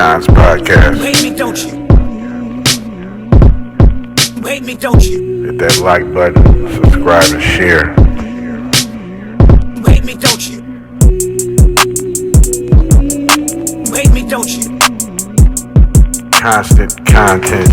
Kons podcast. Hate me, don't you? Hate me, don't you? Hit that like button, subscribe and share. Hate me, don't you? Hate me, don't you? Constant content.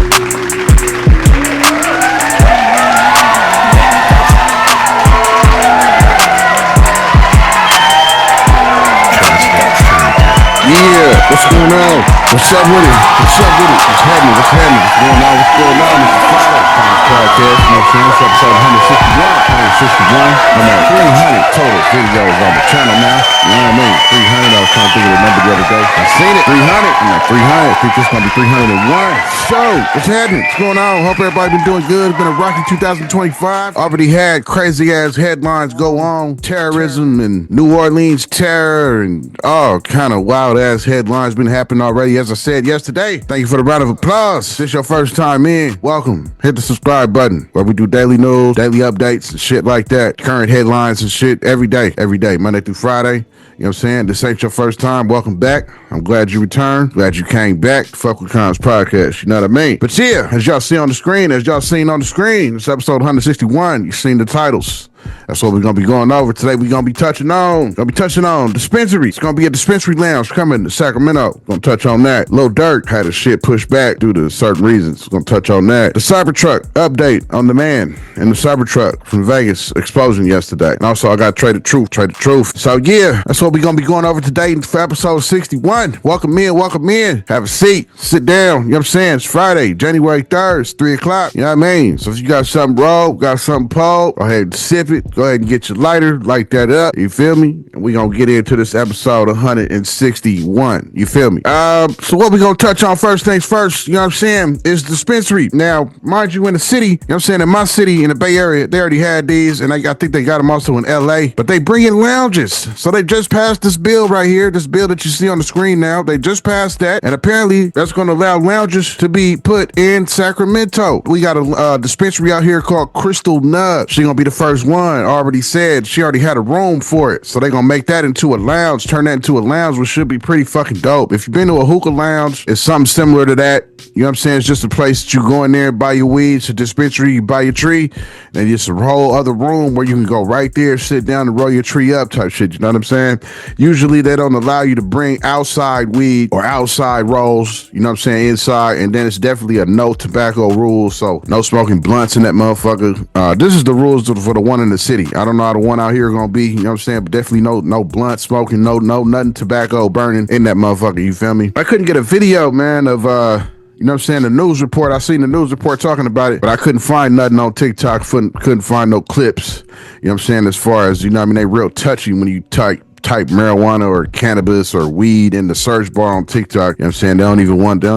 Yeah, what's going on? What's up with it? What's up with it? What's happening? What's happening? What's going on? What's going on? This is Friday podcast. You know what I'm saying? It's episode 161. I'm at 300 total videos on the channel now. You know what I mean? 300. I was trying to think of the number the other day. I seen it. 300. I'm at 300. I think this is going to be 301. So, what's happening? What's going on? Hope everybody been doing good. It's been a rocky 2025. Already had crazy ass headlines go on. Terrorism and New Orleans terror and all kind of wild ass headlines been happening already. As I said yesterday, thank you for the round of applause. If this your first time in, welcome. Hit the subscribe button where we do daily news, daily updates and shit like that. Current headlines and shit every day, Monday through Friday. You know what I'm saying? This ain't your first time. Welcome back. I'm glad you returned. Glad you came back. Fuck with Kons podcast. You know what I mean? But yeah, as y'all seen on the screen, it's episode 161. You seen the titles. That's what we're going to be going over today. We're going to be touching on dispensary. It's going to be a dispensary lounge coming to Sacramento. Going to touch on that. Lil Durk had his shit pushed back due to certain reasons. Going to touch on that. The Cybertruck update on the man in the Cybertruck from Vegas explosion yesterday. And also I got Trae daTruth. So yeah, that's what we're going to be going over today for episode 61. Welcome in. Have a seat. Sit down. You know what I'm saying? It's Friday, January 3rd. It's 3 o'clock. You know what I mean? So if you got something rolled, got something pulled, go ahead and sip it. Go ahead and get your lighter, light that up. You feel me? And we gonna get into this episode 161. You feel me? So what we gonna touch on first things first, you know what I'm saying, is dispensary. Now, mind you, in the city, you know what I'm saying, in my city, in the Bay Area, they already had these, and I think they got them also in LA, but they bring in lounges. So they just passed this bill right here, this bill that you see on the screen now. They just passed that, and apparently that's gonna allow lounges to be put in Sacramento. We got a dispensary out here called Crystal Nub. She gonna be the first one. Already said she already had a room for it, so they gonna make that into a lounge, turn that into a lounge, which should be pretty fucking dope. If you've been to a hookah lounge, it's something similar to that. You know what I'm saying? It's just a place that you go in there, buy your weed. It's a dispensary, you buy your tree, and it's a whole other room where you can go right there, sit down and roll your tree up type shit. You know what I'm saying? Usually they don't allow you to bring outside weed or outside rolls, you know what I'm saying, inside, and then it's definitely a no tobacco rule, so no smoking blunts in that motherfucker. This is the rules for the one in the city. I don't know how the one out here gonna be, you know what I'm saying, but definitely no blunt smoking, no nothing tobacco burning in that motherfucker, you feel me? I couldn't get a video, man, of you know what I'm saying, the news report. I seen the news report talking about it, but I couldn't find nothing on TikTok, couldn't find no clips, you know what I'm saying, as far as, you know what I mean, they real touchy when you type marijuana or cannabis or weed in the search bar on TikTok. You know what I'm saying? They don't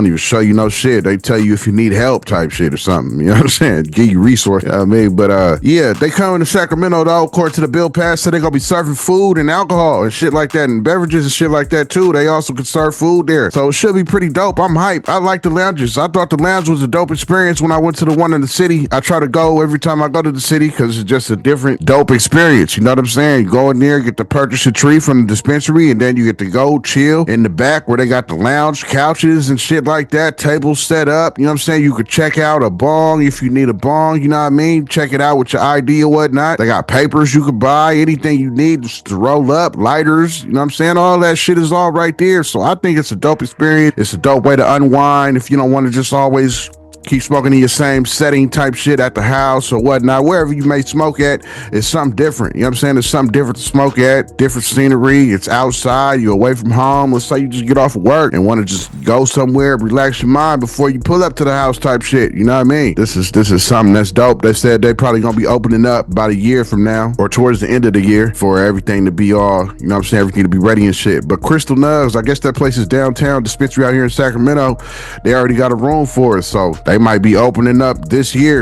even show you no shit. They tell you if you need help type shit or something. You know what I'm saying? Give you resources. You know what I mean? But yeah, they coming to Sacramento though, according to the bill passed, so they gonna be serving food and alcohol and shit like that and beverages and shit like that too. They also can serve food there. So it should be pretty dope. I'm hyped. I like the lounges. I thought the lounge was a dope experience when I went to the one in the city. I try to go every time I go to the city because it's just a different dope experience. You know what I'm saying? You go in there, get to purchase a tree from the dispensary, and then you get to go chill in the back where they got the lounge couches and shit like that, tables set up. You know what I'm saying? You could check out a bong if you need a bong, you know what I mean? Check it out with your ID or whatnot. They got papers you could buy, anything you need just to roll up, lighters, you know what I'm saying? All that shit is all right there. So I think it's a dope experience. It's a dope way to unwind if you don't want to just always keep smoking in your same setting type shit at the house or whatnot. Wherever you may smoke at, it's something different. You know what I'm saying? It's something different to smoke at, different scenery. It's outside, you're away from home. Let's say you just get off of work and want to just go somewhere, relax your mind before you pull up to the house type shit. You know what I mean? This is something that's dope. They said they probably gonna be opening up about a year from now or towards the end of the year for everything to be all, you know what I'm saying, everything to be ready and shit. But Crystal Nubs, I guess that place is downtown, dispensary out here in Sacramento. They already got a room for it, so they might be opening up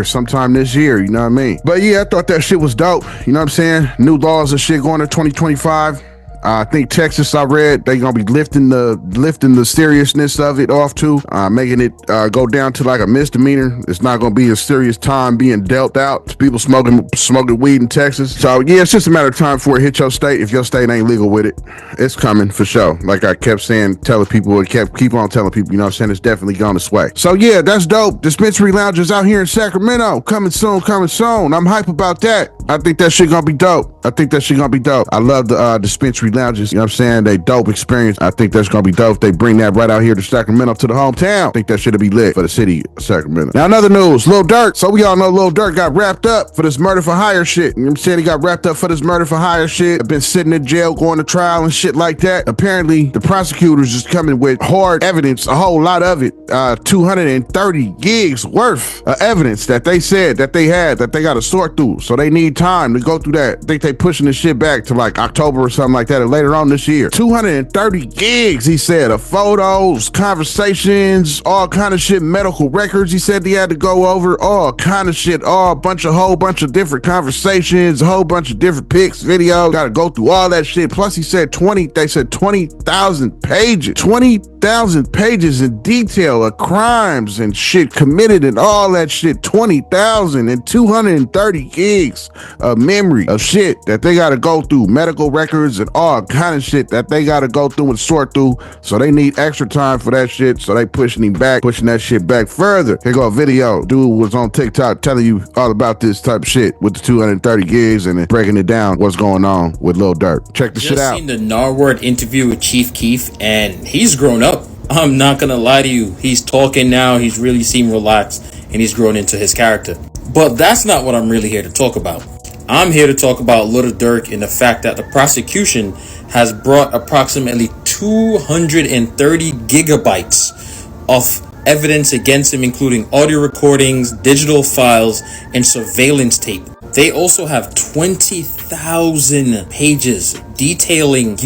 sometime this year, you know what I mean? But yeah, I thought that shit was dope, you know what I'm saying? New laws and shit going to 2025. I think Texas, I read, they gonna be lifting the seriousness of it off too, making it go down to like a misdemeanor. It's not gonna be a serious time being dealt out to people smoking weed in Texas. So yeah, it's just a matter of time before it hit your state. If your state ain't legal with it, it's coming for sure. Like I kept saying, telling people, keep on telling people, you know what I'm saying? It's definitely gone this way. So yeah, that's dope. Dispensary lounges out here in Sacramento, coming soon. I'm hype about that. I think that shit gonna be dope. I love the dispensary lounges. You know what I'm saying? They dope experience. I think that's gonna be dope if they bring that right out here to Sacramento, to the hometown. I think that shit'll be lit for the city of Sacramento. Now, another news, Lil Durk. So we all know Lil Durk got wrapped up for this murder for hire shit. You know what I'm saying? He got wrapped up for this murder for hire shit. Been sitting in jail, going to trial and shit like that. Apparently, the prosecutors is coming with hard evidence, a whole lot of it. 230 gigs worth of evidence that they said that they had, that they got to sort through. So they need time to go through that. I think they pushing this shit back to like October or something like that, or later on this year. 230 gigs, he said, of photos, conversations, all kind of shit, medical records. He said he had to go over all kind of shit, whole bunch of different conversations, a whole bunch of different pics, videos. Got to go through all that shit. Plus, he said 20,000 pages. 20,000 pages in detail of crimes and shit committed and all that shit. 20,000 and 230 gigs of memory of shit that they got to go through, medical records and all kind of shit that they got to go through and sort through. So they need extra time for that shit. So they pushing that shit back further. Here go a video. Dude was on TikTok telling you all about this type of shit with the 230 gigs and then breaking it down what's going on with Lil Durk. Check the shit out. Just seen the Narwhal interview with Chief Keef, and he's grown up. I'm not gonna lie to you. He's talking now. He's really seemed relaxed, and he's grown into his character. But that's not what I'm really here to talk about. I'm here to talk about Lil Durk and the fact that the prosecution has brought approximately 230 gigabytes of evidence against him, including audio recordings, digital files, and surveillance tape. They also have 20,000 pages detailing,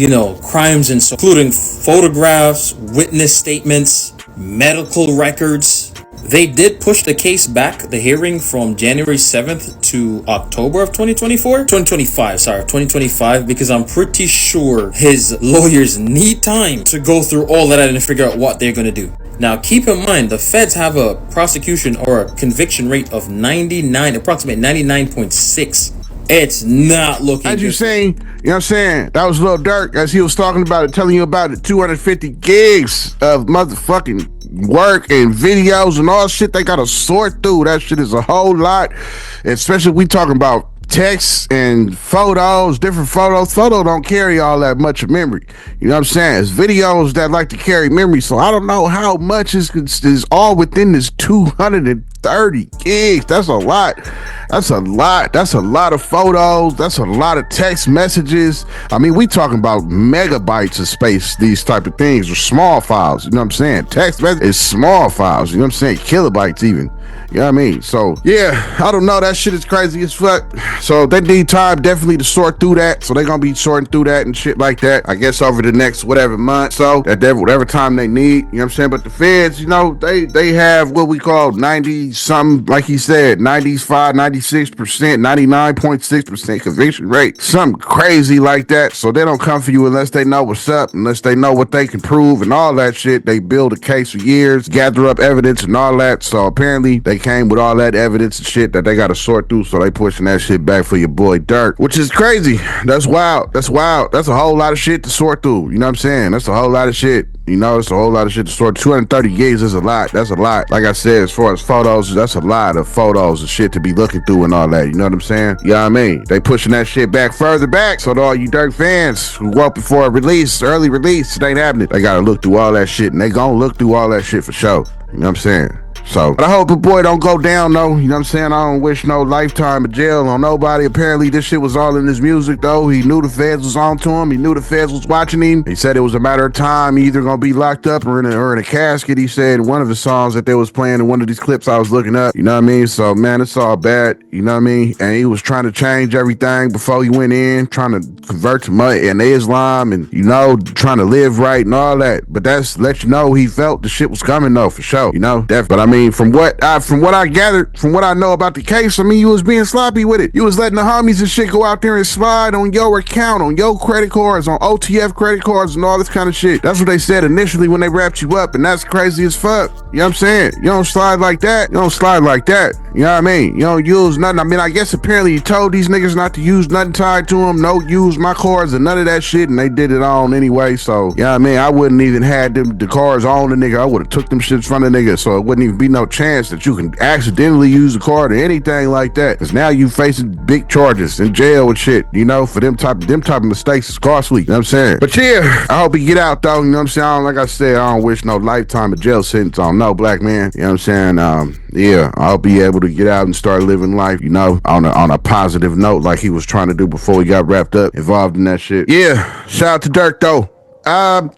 crimes and so, including photographs, witness statements, medical records. They did push the case back, the hearing, from January 7th to October of 2025, because I'm pretty sure his lawyers need time to go through all of that and figure out what they're going to do. Now, keep in mind, the feds have a prosecution or a conviction rate of approximately 99.6. It's not looking as you saying, you know what I'm saying? That was Lil Durk as he was talking about it, telling you about it. 250 gigs of motherfucking work and videos and all shit they gotta sort through. That shit is a whole lot, especially we talking about text and photos, different photos. Photo don't carry all that much of memory. You know what I'm saying? It's videos that like to carry memory. So I don't know how much is all within this 230 gigs. That's a lot. That's a lot of photos. That's a lot of text messages. I mean, we talking about megabytes of space, these type of things, or small files. You know what I'm saying? Text message is small files. You know what I'm saying? Kilobytes even. You know what I mean? So, yeah, I don't know. That shit is crazy as fuck. So they need time definitely to sort through that. So they're going to be sorting through that and shit like that, I guess, over the next whatever month. So that whatever time they need, you know what I'm saying? But the feds, they have what we call 90 something, like he said, 95, 96%, 99.6% conviction rate. Something crazy like that. So they don't come for you unless they know what's up, unless they know what they can prove and all that shit. They build a case for years, gather up evidence and all that. So apparently they came with all that evidence and shit that they got to sort through, so they pushing that shit back for your boy Durk, which is crazy. That's wild. That's a whole lot of shit to sort through. You know what I'm saying? That's a whole lot of shit. It's a whole lot of shit to sort. 230 gigs is a lot. That's a lot. Like I said, as far as photos, that's a lot of photos and shit to be looking through and all that. You know what I'm saying? You know what I mean? They pushing that shit back further back. So to all you Durk fans who go up before a release, early release, it ain't happening. They gotta look through all that shit, and they gonna look through all that shit for sure. You know what I'm saying? So, but I hope the boy don't go down though. You know what I'm saying? I don't wish no lifetime of jail on nobody. Apparently this shit was all in his music though. He knew the feds was on to him. He knew the feds was watching him. He said it was a matter of time. He either gonna be locked up or in a casket. He said in one of the songs that they was playing in one of these clips I was looking up. You know what I mean? So man, it's all bad. You know what I mean? And he was trying to change everything before he went in, trying to convert to Islam and, trying to live right and all that. But that's let you know he felt the shit was coming though, for sure. But I mean, from what I gathered, from what I know about the case, I mean, you was being sloppy with it. You was letting the homies and shit go out there and slide on your account, on your credit cards, on OTF credit cards and all this kind of shit. That's what they said initially when they wrapped you up, and that's crazy as fuck. You know what I'm saying? You don't slide like that. You don't slide like that. You know what I mean? You don't use nothing. I mean, I guess apparently he told these niggas not to use nothing tied to them, no use my cards and none of that shit, and they did it on anyway. So, you know what I mean? I wouldn't even had the cards on the nigga. I would have took them shits from the nigga, so it wouldn't even be no chance that you can accidentally use a card or anything like that. Cause now you facing big charges in jail and shit, you know, for them type of mistakes is costly. You know what I'm saying? But yeah, I hope he get out though. You know what I'm saying? Like I said, I don't wish no lifetime of jail sentence on no black man. You know what I'm saying? Yeah, I'll be able to get out and start living life, you know, on a positive note, like he was trying to do before he got wrapped up, involved in that shit. Yeah, shout out to Durk though.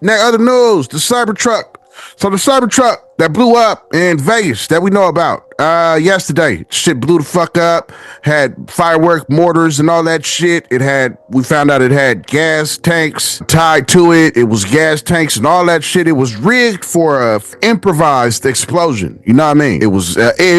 Next other news, the Cybertruck. So the Cybertruck that blew up in Vegas that we know about yesterday, shit blew the fuck up, had firework mortars and all that shit. We found out it had gas tanks tied to it. It was gas tanks and all that shit. It was rigged for a improvised explosion. You know what I mean? It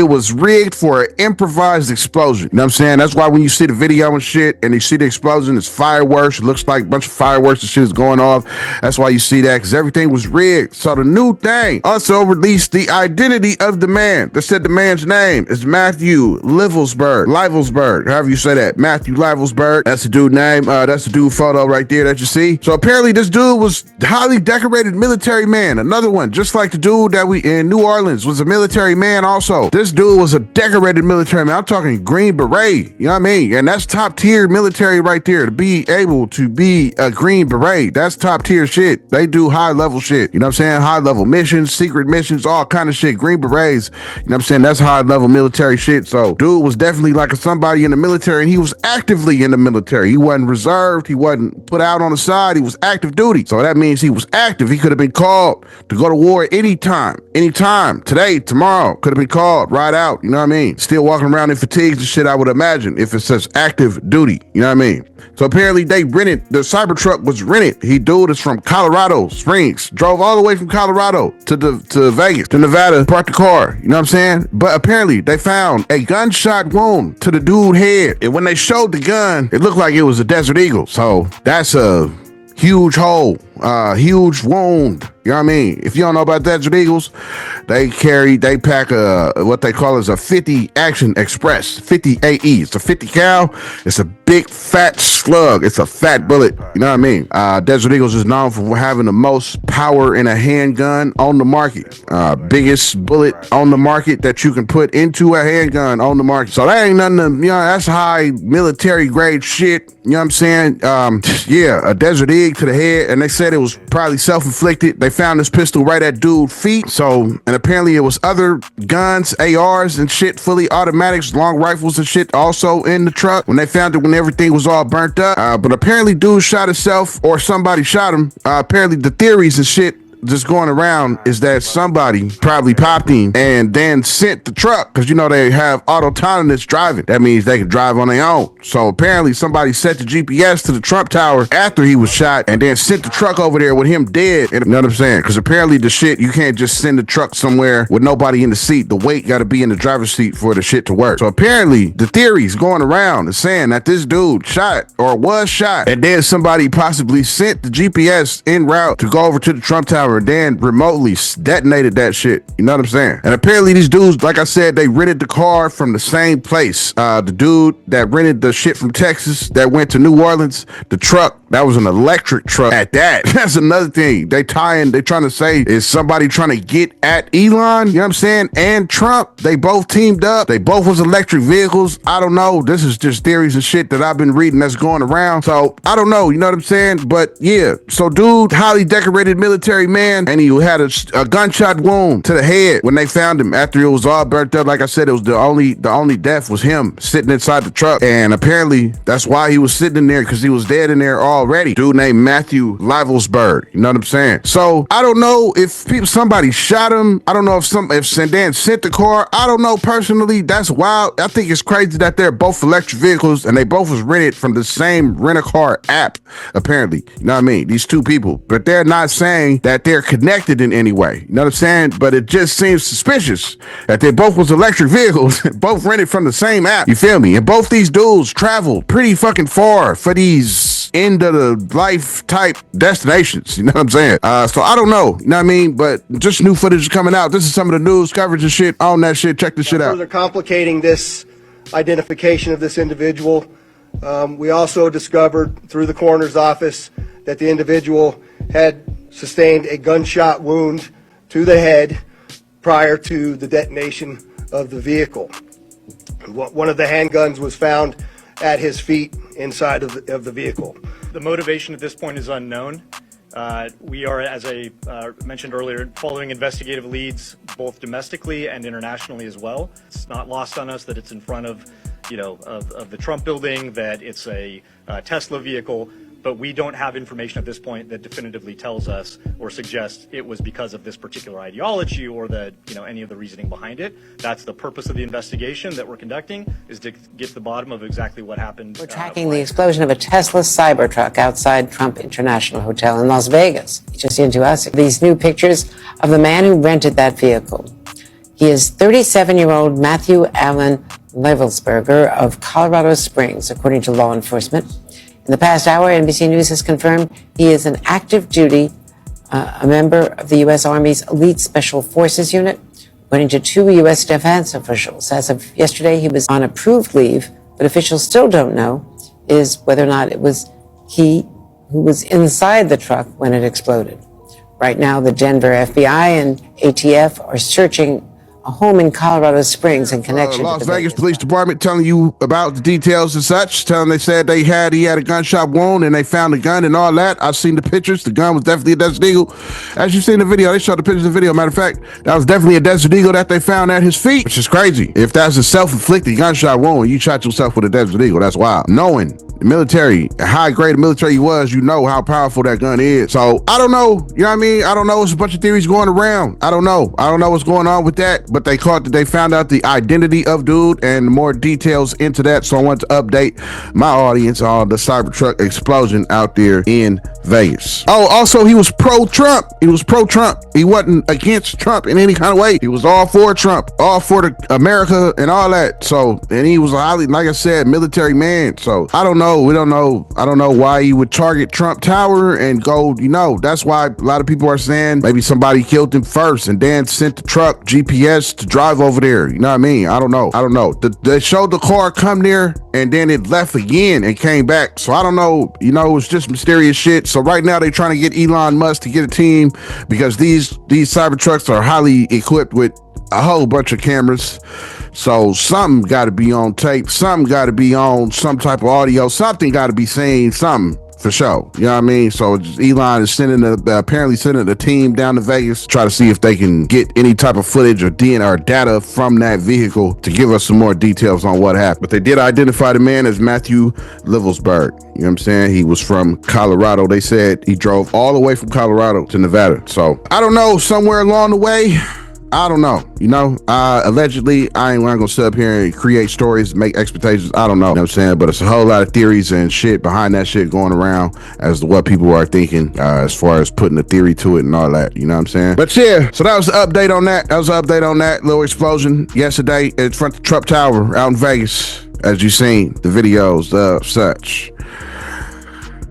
was rigged for an improvised explosion. You know what I'm saying? That's why when you see the video and shit and you see the explosion, it's fireworks. It looks like a bunch of fireworks and shit is going off. That's why you see that, because everything was rigged. So the new thing also released the identity of the man. They said the man's name is Matthew Livelsberg, however you say that. Matthew Livelsberg. That's the dude name. That's the dude photo right there that you see. So apparently this dude was highly decorated military man. Another one, just like the dude that we in New Orleans was a military man also. This dude was a decorated military man. I'm talking Green Beret. You know what I mean? And that's top tier military right there. To be able to be a Green Beret, that's top tier shit. They do high level shit. You know what I'm saying? High level missions, secret missions, all kind of shit. Green Berets. You know what I'm saying? That's high level military shit. So dude was definitely like somebody in the military, and he was actively in the military. He wasn't reserved. He wasn't put out on the side. He was active duty. So that means he was active. He could have been called to go to war anytime, today, tomorrow, could have been called right out. You know what I mean? Still walking around in fatigues and shit, I would imagine, if it says active duty. You know what I mean? So apparently the Cybertruck was rented. Dude is from Colorado Springs, drove all the way from Colorado to Vegas, to Nevada, parked the car. You know what I'm saying? But apparently they found a gunshot wound to the dude's head. And when they showed the gun, it looked like it was a Desert Eagle. So that's a huge hole, huge wound. You know what I mean? If you don't know about Desert Eagles, they pack what they call is a 50 Action Express, 50 AE. It's a 50 cal. It's a big fat slug. It's a fat bullet. You know what I mean? Desert Eagles is known for having the most power in a handgun on the market. Biggest bullet on the market that you can put into a handgun on the market. So that ain't nothing to, you know, that's high military grade shit. You know what I'm saying? Yeah, a Desert Eagle to the head, and they said it was probably self-inflicted. They found this pistol right at dude's feet. So, and apparently it was other guns, ARs and shit, fully automatics, long rifles and shit also in the truck when they found it, when everything was all burnt up. But apparently dude shot himself, or somebody shot him. Apparently the theories and shit just going around is that somebody probably popped him and then sent the truck, because you know they have autonomous driving. That means they can drive on their own. So apparently somebody set the GPS to the Trump Tower after he was shot and then sent the truck over there with him dead. And you know what I'm saying? Because apparently the shit, you can't just send the truck somewhere with nobody in the seat. The weight got to be in the driver's seat for the shit to work. So apparently the theories going around is saying that this dude shot or was shot, and then somebody possibly sent the GPS en route to go over to the Trump Tower and then remotely detonated that shit. You know what I'm saying? And apparently these dudes, like I said, they rented the car from the same place. The dude that rented the shit from Texas that went to New Orleans, the truck, that was an electric truck at that. That's another thing. They trying to say, is somebody trying to get at Elon, you know what I'm saying, and Trump. They both teamed up. They both was electric vehicles. I don't know. This is just theories and shit that I've been reading that's going around. So I don't know. You know what I'm saying? But yeah. So dude, highly decorated military man, and he had a gunshot wound to the head when they found him after it was all burnt up. Like I said, it was the only death was him sitting inside the truck. And apparently that's why he was sitting in there, because he was dead in there all already. Dude named Matthew Livelsberg. You know what I'm saying? So I don't know if somebody shot him. I don't know if Sandan sent the car. I don't know personally. That's wild. I think it's crazy that they're both electric vehicles and they both was rented from the same rent-a-car app, apparently. You know what I mean? These two people. But they're not saying that they're connected in any way. You know what I'm saying? But it just seems suspicious that they both was electric vehicles, both rented from the same app. You feel me? And both these dudes traveled pretty fucking far for these end of the life type destinations. You know what I'm saying? So I don't know. You know what I mean? But just new footage is coming out. This is some of the news coverage and shit on that shit. Check this shit out. Further complicating this identification of this individual, we also discovered through the coroner's office that the individual had sustained a gunshot wound to the head prior to the detonation of the vehicle. One of the handguns was found at his feet inside of the vehicle. The motivation at this point is unknown. We are, as I mentioned earlier, following investigative leads both domestically and internationally as well. It's not lost on us that it's in front of, of the Trump building, that it's a Tesla vehicle, but we don't have information at this point that definitively tells us or suggests it was because of this particular ideology or any of the reasoning behind it. That's the purpose of the investigation that we're conducting, is to get to the bottom of exactly what happened. We're tracking the explosion of a Tesla Cybertruck outside Trump International Hotel in Las Vegas. Just into us, these new pictures of the man who rented that vehicle. He is 37-year-old Matthew Allen Levelsberger of Colorado Springs, according to law enforcement. In the past hour, NBC News has confirmed he is an active duty, a member of the U.S. Army's Elite Special Forces Unit. According to two U.S. defense officials, as of yesterday, he was on approved leave, but officials still don't know is whether or not it was he who was inside the truck when it exploded. Right now, the Denver FBI and ATF are searching a home in Colorado Springs in connection Las to the Vegas Police Department telling you about the details and such, telling they said he had a gunshot wound and they found the gun and all that. I've seen the pictures. The gun was definitely a Desert Eagle. As you've seen the video, they showed the pictures of the video. Matter of fact, that was definitely a Desert Eagle that they found at his feet, which is crazy. If that's a self-inflicted gunshot wound, you shot yourself with a Desert Eagle. That's wild. Knowing the military, how great the military was, you know how powerful that gun is. So I don't know. You know what I mean? I don't know. There's a bunch of theories going around. I don't know what's going on with that, but they found out the identity of dude and more details into that. So I want to update my audience on the Cybertruck explosion out there in Vegas. Oh, also he was pro-Trump. He wasn't against Trump in any kind of way. He was all for Trump, all for the America and all that. So, and he was a highly, like I said, military man. So I don't know. We don't know. I don't know why he would target Trump Tower and go, that's why a lot of people are saying maybe somebody killed him first and then sent the truck GPS to drive over there. You know what I mean? I don't know. They showed the car come there and then it left again and came back. So I don't know. It's just mysterious shit. So right now they're trying to get Elon Musk to get a team because these Cybertrucks are highly equipped with a whole bunch of cameras. So something got to be on tape. Something got to be on some type of audio. Something got to be seen. Something. For sure. You know what I mean? So Elon is apparently sending a team down to Vegas to try to see if they can get any type of footage or DNA or data from that vehicle to give us some more details on what happened. But they did identify the man as Matthew Livelsberg. You know what I'm saying? He was from Colorado. They said he drove all the way from Colorado to Nevada. So I don't know, somewhere along the way, I don't know. Allegedly, I ain't gonna sit up here and create stories, make expectations. I don't know. You know what I'm saying? But it's a whole lot of theories and shit behind that shit going around as to what people are thinking, as far as putting a theory to it and all that. You know what I'm saying? But yeah, so that was the update on that. Little explosion yesterday in front of the Trump Tower out in Vegas, as you seen the videos of such.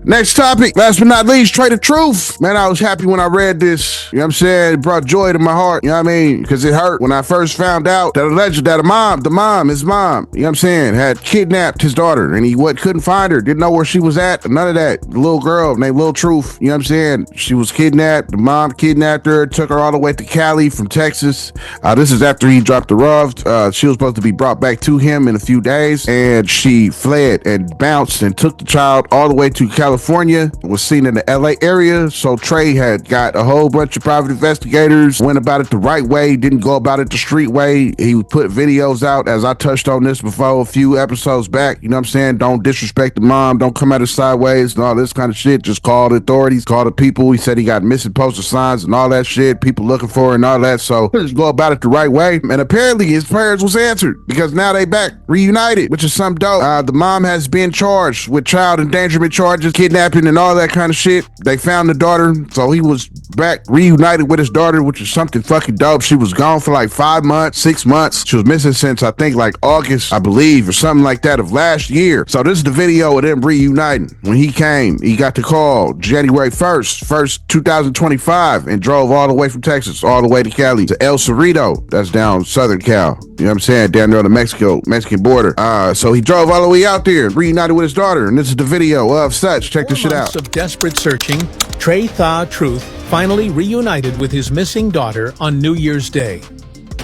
Next topic, last but not least, Trae daTruth. Man, I was happy when I read this. You know what I'm saying? It brought joy to my heart. You know what I mean? Because it hurt when I first found out that alleged that his mom, you know what I'm saying, had kidnapped his daughter and he couldn't find her, didn't know where she was at, none of that. The little girl named Lil Truth, you know what I'm saying? She was kidnapped. The mom kidnapped her, took her all the way to Cali from Texas. This is after he dropped her off. She was supposed to be brought back to him in a few days and she fled and bounced and took the child all the way to California California, was seen in the LA area. So Trae had got a whole bunch of private investigators, went about it the right way, didn't go about it the street way. He put videos out, as I touched on this before a few episodes back. You know what I'm saying? Don't disrespect the mom, don't come at her sideways and all this kind of shit. Just call the authorities, call the people. He said he got missing postal signs and all that shit, people looking for her and all that. So just go about it the right way. And apparently his prayers was answered, because now they back reunited, which is some dope. The mom has been charged with child endangerment charges, kidnapping and all that kind of shit. They found the daughter, so he was back reunited with his daughter, which is something fucking dope. She was gone for like 5 months, 6 months. She was missing since I think like August, I believe, or something like that of last year. So this is the video of them reuniting. When he came, he got the call January 1st, 2025, and drove all the way from Texas, all the way to Cali, to El Cerrito. That's down Southern Cal. You know what I'm saying? Down there on the Mexican border. So he drove all the way out there, reunited with his daughter, and this is the video of such. Check this shit out. Of desperate searching, Trae daTruth finally reunited with his missing daughter on New Year's Day.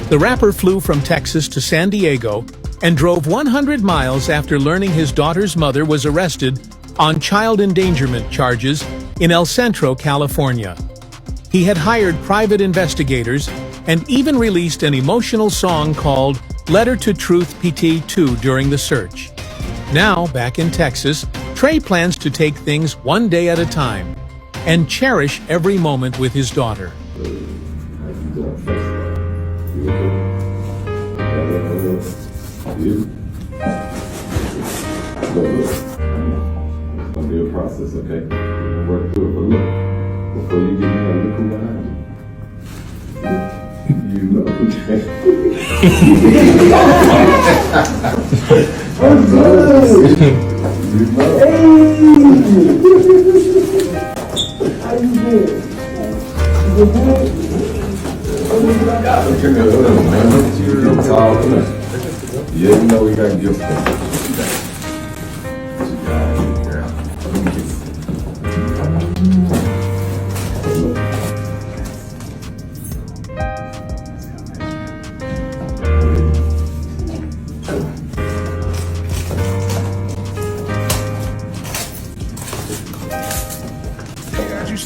The rapper flew from Texas to San Diego and drove 100 miles after learning his daughter's mother was arrested on child endangerment charges in El Centro, California. He had hired private investigators and even released an emotional song called Letter to Truth PT2 during the search. Now, back in Texas, Trae plans to take things one day at a time and cherish every moment with his daughter. It's gonna be a process, okay? We'll work through it, but look, before you get me, look who behind you. You know who Yeah, you know we got gifts.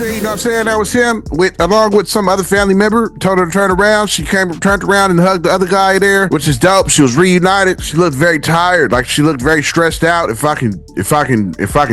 You know what I'm saying? That was him along with some other family member. Told her to turn around. She turned around and hugged the other guy there, which is dope. She was reunited. She looked very tired, like she looked very stressed out. If I can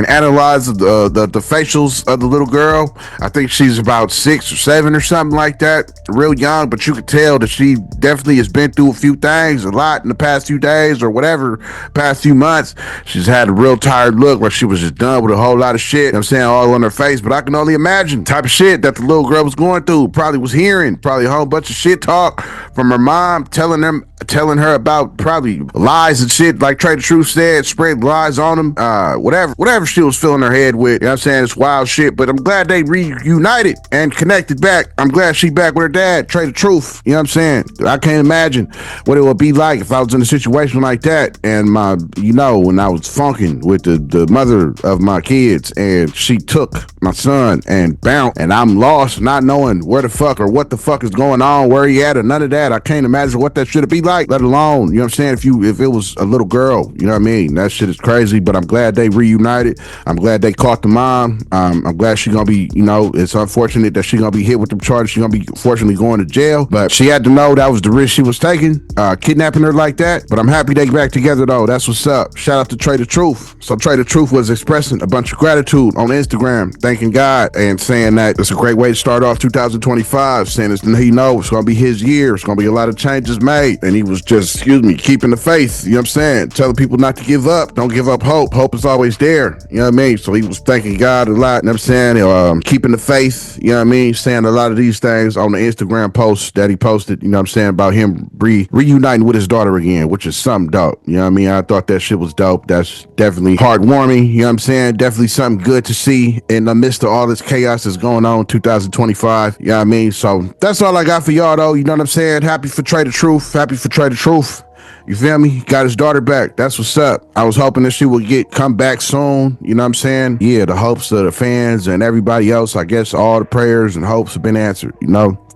analyze the facials of the little girl, I think she's about 6 or 7 or something like that. Real young, but you could tell that she definitely has been through a few things, a lot in the past few days or whatever, past few months. She's had a real tired look, like she was just done with a whole lot of shit. You know what I'm saying, all on her face. But I can only imagine type of shit that the little girl was going through, probably was hearing, probably a whole bunch of shit talk from her mom, telling her about probably lies and shit, like Trae daTruth said, spread lies on them, whatever she was filling her head with. You know what I'm saying? It's wild shit, but I'm glad they reunited and connected back. I'm glad she back with her dad, Trae daTruth. You know what I'm saying? I can't imagine what it would be like if I was in a situation like that and when I was funking with the mother of my kids and she took my son and bounced and I'm lost, not knowing where the fuck or what the fuck is going on, where he at or none of that. I can't imagine what that should be like, let alone, you know what I'm saying, if it was a little girl, you know what I mean? That shit is crazy, but I'm glad they reunited. I'm glad they caught the mom. I'm glad she gonna be, it's unfortunate that she gonna be hit with them charges. She gonna be fortunately going to jail, but she had to know that was the risk she was taking, kidnapping her like that. But I'm happy they back together though. That's what's up. Shout out to Trae daTruth. So Trae daTruth was expressing a bunch of gratitude on Instagram, thanking God and saying that it's a great way to start off 2025, saying it's gonna be his year. It's gonna be a lot of changes made. And he was just, keeping the faith, you know what I'm saying? Telling people not to give up. Don't give up hope. Hope is always there. You know what I mean? So he was thanking God a lot, you know what I'm saying? Keeping the faith, you know what I mean? Saying a lot of these things on the Instagram posts that he posted, you know what I'm saying, about him reuniting with his daughter again, which is something dope. You know what I mean? I thought that shit was dope. That's definitely heartwarming, you know what I'm saying? Definitely something good to see in the midst of all this chaos that's going on in 2025. You know what I mean? So that's all I got for y'all though. You know what I'm saying? Happy for Trae daTruth. Happy for Trae daTruth. You feel me? Got his daughter back. That's what's up. I was hoping that she would come back soon. You know what I'm saying? Yeah, the hopes of the fans and everybody else, I guess all the prayers and hopes have been answered,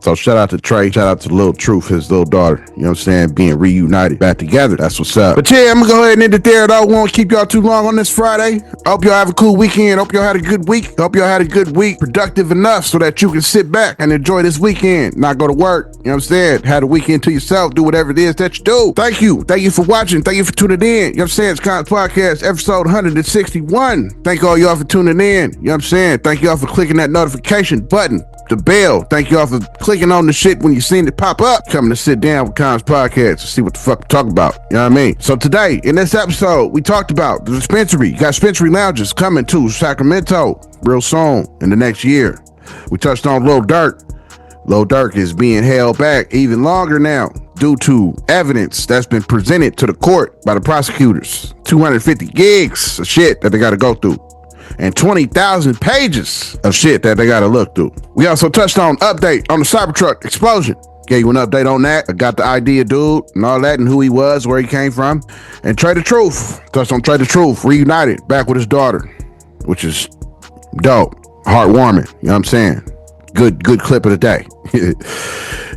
So shout out to Trae, shout out to Lil Truth, his little daughter, you know what I'm saying, being reunited back together. That's what's up. But yeah, I'm gonna go ahead and end it there. I won't keep y'all too long on this Friday. I hope y'all have a cool weekend. Hope y'all had a good week. Hope y'all had a good week, productive enough so that you can sit back and enjoy this weekend, not go to work. You know what I'm saying? Have a weekend to yourself. Do whatever it is that you do. Thank you. Thank you for watching. Thank you for tuning in. You know what I'm saying? It's Kons Podcast, episode 161. Thank all y'all for tuning in. You know what I'm saying? Thank y'all for clicking that notification button, the bell. Thank y'all for clicking on the shit when you seen it pop up. Coming to sit down with Kons Podcast to see what the fuck we talk about. You know what I mean? So today, in this episode, we talked about the dispensary. You got dispensary lounges coming to Sacramento real soon in the next year. We touched on Lil Durk. Lil Durk is being held back even longer now due to evidence that's been presented to the court by the prosecutors. 250 gigs of shit that they got to go through and 20,000 pages of shit that they got to look through. We also touched on update on the Cybertruck explosion. Gave you an update on that. I got the idea dude and all that and who he was, where he came from. And Trae daTruth. Touched on Trae daTruth, reunited back with his daughter, which is dope, heartwarming. You know what I'm saying? Good clip of the day.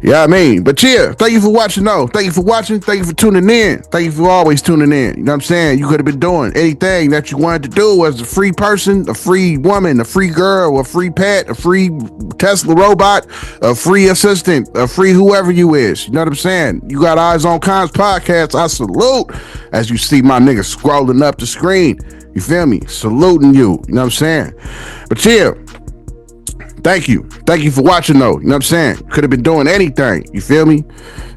Yeah, I mean, but yeah, thank you for watching though. Thank you for watching. Thank you for tuning in. Thank you for always tuning in. You know what I'm saying? You could have been doing anything that you wanted to do as a free person, a free woman, a free girl, a free pet, a free Tesla robot, a free assistant, a free whoever you is. You know what I'm saying? You got eyes on Kons Podcast. I salute as you see my nigga scrolling up the screen. You feel me? Saluting you. You know what I'm saying? But yeah. Thank you. Thank you for watching though. You know what I'm saying? Could have been doing anything, you feel me,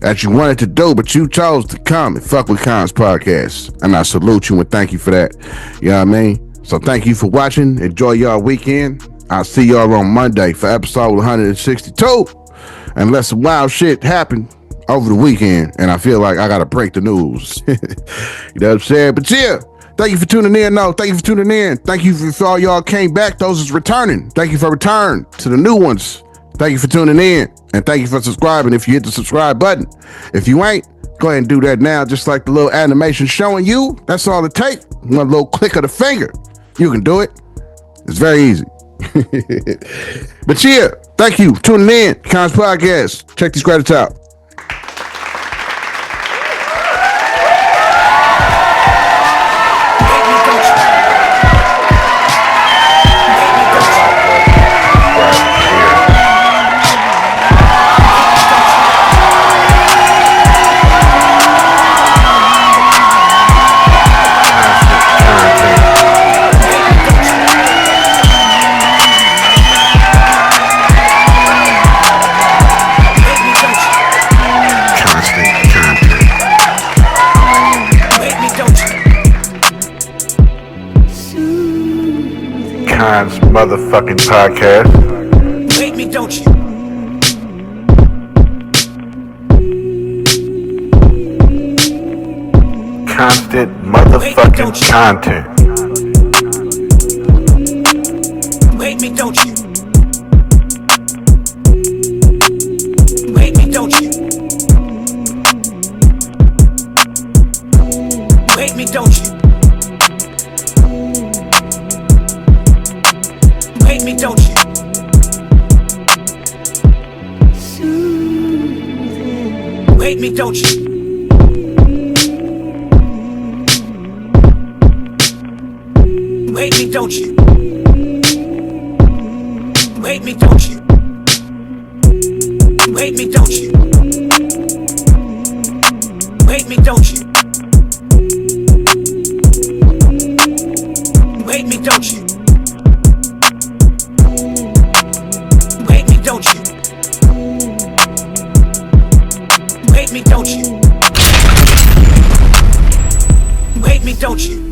that you wanted to do, but you chose to come and fuck with Kons Podcast. And I salute you and thank you for that. You know what I mean? So thank you for watching. Enjoy y'all weekend. I'll see y'all on Monday for episode 162. Unless some wild shit happened over the weekend and I feel like I gotta break the news. You know what I'm saying? But yeah. Thank you for tuning in. No, thank you for tuning in. Thank you for all y'all came back. Those is returning. Thank you for return to the new ones. Thank you for tuning in. And thank you for subscribing if you hit the subscribe button. If you ain't, go ahead and do that now. Just like the little animation showing you. That's all it takes. One little click of the finger. You can do it. It's very easy. But yeah, thank you. Tuning in. Kons Podcast. Check these credits out. Kons motherfucking podcast. Wake me, don't you? Constant motherfucking content. Wake me, don't you? Wake me, don't you? Wake me, don't you? Wake me, don't you? Wake me, don't you? Wake me, don't you? Wake me, don't you? Wake me, don't you? Wake me, don't you? Wake me, don't you? Wake me, don't you? Wake me, don't you? Wake me, don't you?